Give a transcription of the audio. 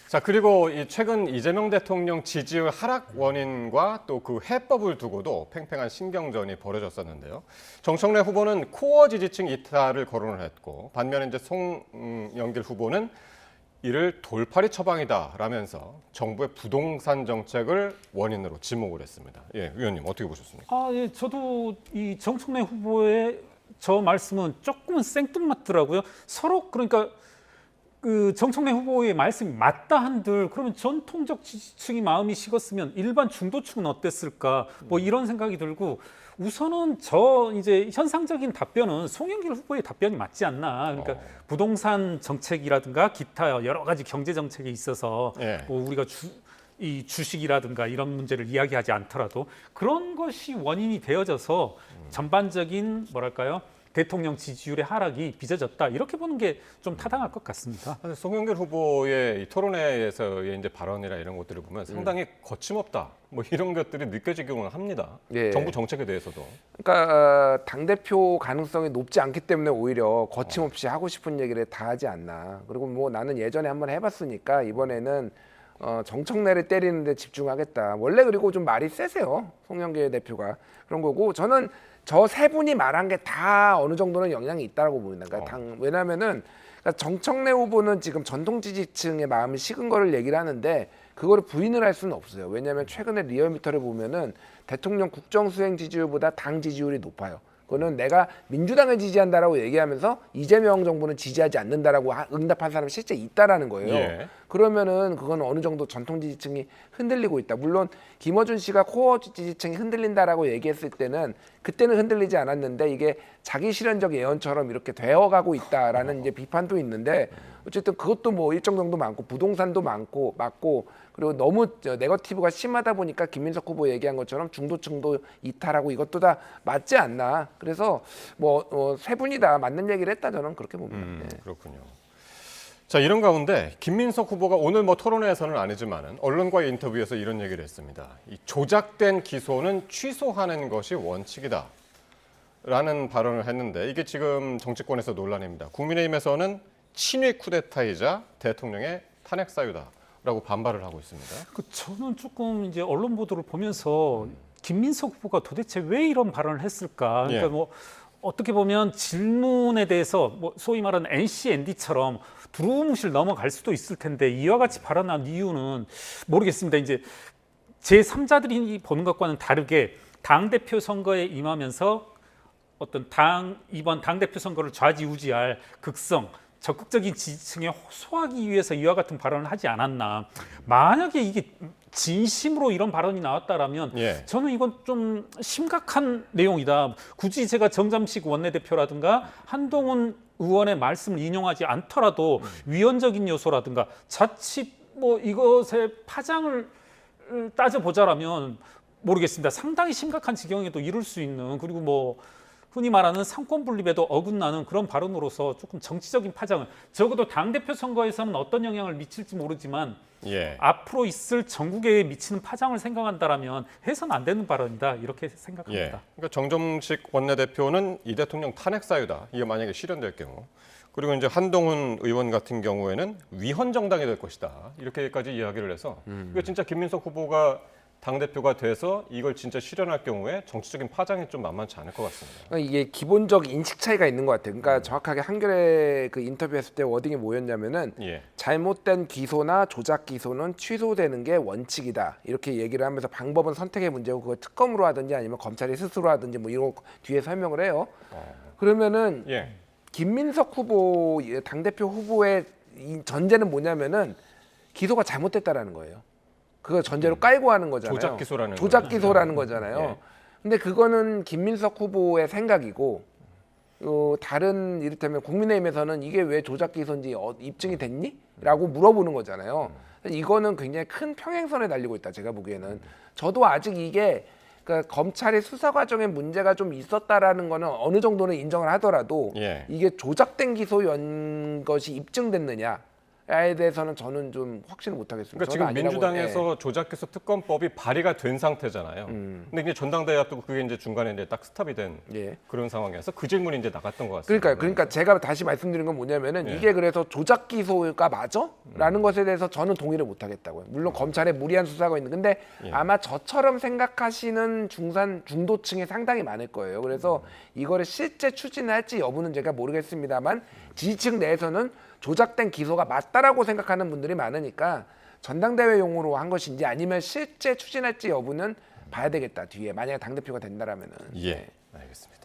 자, 그리고 이 최근 이재명 대통령 지지율 하락 원인과 또 그 해법을 두고도 팽팽한 신경전이 벌어졌었는데요. 정청래 후보는 코어 지지층 이탈을 거론을 했고, 반면에 이제 송영길 후보는 이를 돌팔이 처방이다라면서 정부의 부동산 정책을 원인으로 지목을 했습니다. 예, 의원님 어떻게 보셨습니까? 예, 저도 이 정청래 후보의 저 말씀은 조금은 생뚱맞더라고요. 서로 그러니까 그 정청래 후보의 말씀이 맞다 한들 그러면 전통적 지지층이 마음이 식었으면 일반 중도층은 어땠을까? 뭐 이런 생각이 들고 우선은 저 이제 현상적인 답변은 송영길 후보의 답변이 맞지 않나. 그러니까 부동산 정책이라든가 기타 여러 가지 경제 정책에 있어서 예. 뭐 우리가 이 주식이라든가 이런 문제를 이야기하지 않더라도 그런 것이 원인이 되어져서 전반적인 뭐랄까요? 대통령 지지율의 하락이 빚어졌다 이렇게 보는 게 좀 타당할 것 같습니다. 사실 송영길 후보의 이 토론회에서의 이제 발언이나 이런 것들을 보면 상당히 거침없다, 뭐 이런 것들이 느껴지기는 합니다. 예. 정부 정책에 대해서도. 그러니까 당 대표 가능성이 높지 않기 때문에 오히려 거침없이 하고 싶은 얘기를 다 하지 않나. 그리고 뭐 나는 예전에 한번 해봤으니까 이번에는 정청래를 때리는데 집중하겠다. 원래 그리고 좀 말이 세세요. 송영길 대표가 그런 거고 저는 저 세 분이 말한 게 다 어느 정도는 영향이 있다고 봅니다. 그러니까 왜냐하면은 그러니까 정청래 후보는 지금 전통 지지층의 마음이 식은 거를 얘기를 하는데 그거를 부인을 할 수는 없어요. 왜냐하면 최근에 리얼미터를 보면은 대통령 국정수행 지지율보다 당 지지율이 높아요. 그거는 내가 민주당을 지지한다라고 얘기하면서 이재명 정부는 지지하지 않는다라고 응답한 사람이 실제 있다라는 거예요. 예. 그러면은 그건 어느 정도 전통 지지층이 흔들리고 있다. 물론 김어준 씨가 코어 지지층이 흔들린다라고 얘기했을 때는 그때는 흔들리지 않았는데 이게 자기 실현적 예언처럼 이렇게 되어가고 있다라는 이제 비판도 있는데 어쨌든 그것도 뭐 일정 정도 많고 부동산도 많고 맞고 그리고 너무 네거티브가 심하다 보니까 김민석 후보 얘기한 것처럼 중도층도 이탈하고 이것도 다 맞지 않나. 그래서 뭐 세 분이 다 맞는 얘기를 했다 저는 그렇게 봅니다. 네. 그렇군요. 자, 이런 가운데 김민석 후보가 오늘 뭐 토론회에서는 아니지만은 언론과의 인터뷰에서 이런 얘기를 했습니다. 이 조작된 기소는 취소하는 것이 원칙이다. 라는 발언을 했는데 이게 지금 정치권에서 논란입니다. 국민의힘에서는 친위 쿠데타이자 대통령의 탄핵 사유다라고 반발을 하고 있습니다. 저는 조금 이제 언론 보도를 보면서 김민석 후보가 도대체 왜 이런 발언을 했을까? 그러니까 예. 뭐 어떻게 보면 질문에 대해서 뭐 소위 말하는 NCND처럼 두루뭉실 넘어갈 수도 있을 텐데 이와 같이 발언한 이유는 모르겠습니다. 이제 제3자들이 보는 것과는 다르게 당대표 선거에 임하면서 어떤 이번 당대표 선거를 좌지우지할 극성 적극적인 지지층에 호소하기 위해서 이와 같은 발언을 하지 않았나. 만약에 이게 진심으로 이런 발언이 나왔다라면 예. 저는 이건 좀 심각한 내용이다. 굳이 제가 정잠식 원내대표라든가 한동훈 의원의 말씀을 인용하지 않더라도 위헌적인 요소라든가 자칫 뭐 이것의 파장을 따져보자라면 모르겠습니다. 상당히 심각한 지경에도 이를 수 있는 그리고 뭐 흔히 말하는 상권 분립에도 어긋나는 그런 발언으로서 조금 정치적인 파장을 적어도 당대표 선거에서는 어떤 영향을 미칠지 모르지만 예. 앞으로 있을 전국에 미치는 파장을 생각한다라면 해서는 안 되는 발언이다 이렇게 생각합니다. 예. 그러니까 정점식 원내대표는 이 대통령 탄핵 사유다. 이게 만약에 실현될 경우. 그리고 이제 한동훈 의원 같은 경우에는 위헌 정당이 될 것이다. 이렇게까지 이야기를 해서 이거 진짜 김민석 후보가 당대표가 돼서 이걸 진짜 실현할 경우에 정치적인 파장이 좀 만만치 않을 것 같습니다. 그러니까 이게 기본적 인식 차이가 있는 것 같아요. 그러니까 정확하게 한겨레 그 인터뷰했을 때 워딩이 뭐였냐면은 예. 잘못된 기소나 조작 기소는 취소되는 게 원칙이다. 이렇게 얘기를 하면서 방법은 선택의 문제고 그걸 특검으로 하든지 아니면 검찰이 스스로 하든지 뭐 이런 거 뒤에 설명을 해요. 그러면은 예. 김민석 후보 당대표 후보의 이 전제는 뭐냐면은 기소가 잘못됐다라는 거예요. 그거 전제로 깔고 하는 거잖아요. 조작 기소라는 조작 기소라는 거잖아요. 예. 근데 그거는 김민석 후보의 생각이고 다른 이를테면 국민의힘에서는 이게 왜 조작 기소인지 입증이 됐니? 라고 물어보는 거잖아요. 이거는 굉장히 큰 평행선에 달리고 있다. 제가 보기에는. 저도 아직 이게 그러니까 검찰의 수사 과정에 문제가 좀 있었다라는 거는 어느 정도는 인정을 하더라도 예. 이게 조작된 기소연 것이 입증됐느냐 에 대해서는 저는 좀 확신을 못 하겠습니다. 그러니까 지금 민주당에서 조작기소 특검법이 발의가 된 상태잖아요. 근데 이제 전당대회 앞두고 그게 이제 중간에 이제 딱 스탑이 된 예. 그런 상황이어서 그 질문이 이제 나갔던 것 같습니다. 그러니까 제가 다시 말씀드린 건 뭐냐면은 예. 이게 그래서 조작 기소가 맞아? 라는 것에 대해서 저는 동의를 못 하겠다고요. 물론 검찰에 무리한 수사가 있는 근데 예. 아마 저처럼 생각하시는 중도층이 상당히 많을 거예요. 그래서 이거를 실제 추진할지 여부는 제가 모르겠습니다만 지지층 내에서는 조작된 기소가 맞다라고 생각하는 분들이 많으니까 전당대회용으로 한 것인지 아니면 실제 추진할지 여부는 봐야 되겠다. 뒤에 만약에 당대표가 된다라면은. 예, 알겠습니다.